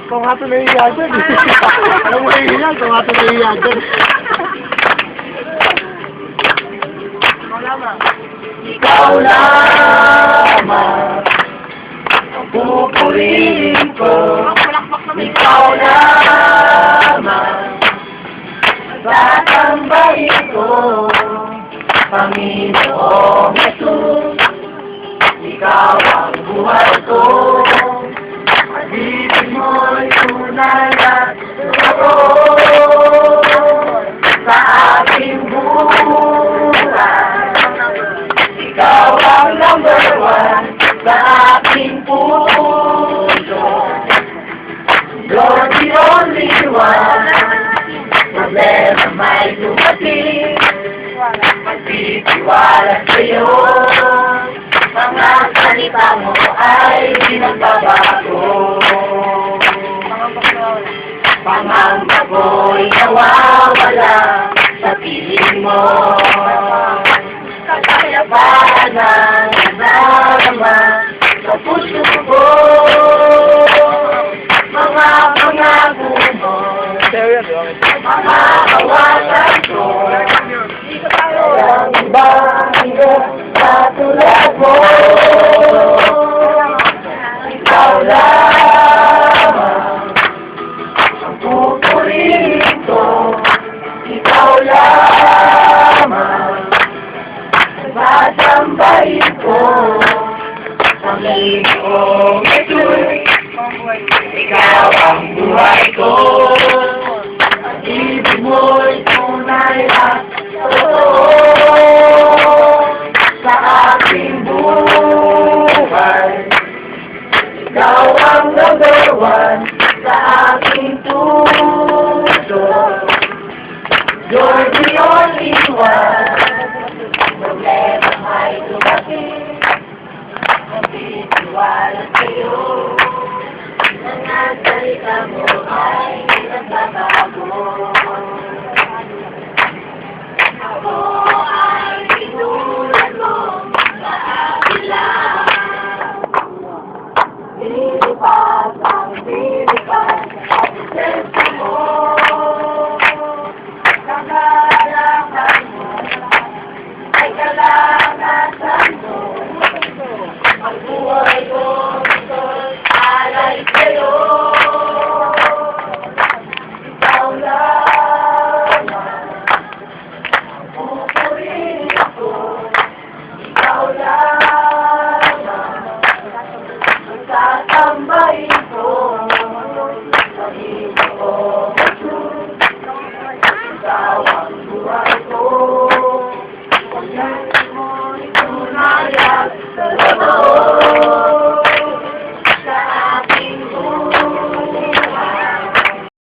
Kung nga ito nahihiya dyan. Alam mo nahihiya, kung nga ito nahihiya dyan. Ikaw lamang ang pupurihin ko. Ikaw lamang tatambahin ko. Panginoong Jesus, ikaw ang buhay ko. Pag-ibig mo'y tunay at totoo sa aking buhay. Ikaw ang number one sa aking puso. You're the only one. Problema may dumating, magtitiwala sa'yo. Mga salita mo ay di nagbabago. Pangamba ko'y nawawala sa piling mo. Kakayaban ang nadarama sa puso ko. Mga pangako mo, mga kawasan ko. Walang ibang hingga sa tulad mo. Ikaw lamang ang pupurihin ko. Ikaw lamang tatambahin ko. Panginoong Jesus, ikaw ang buhay ko. Pag-ibig mo'y tunay at totoo sa aking buhay. Ikaw ang number one sa aking puso. You're the only one. Problema may dumating, magtitiwala sa'yo. Mga salita mo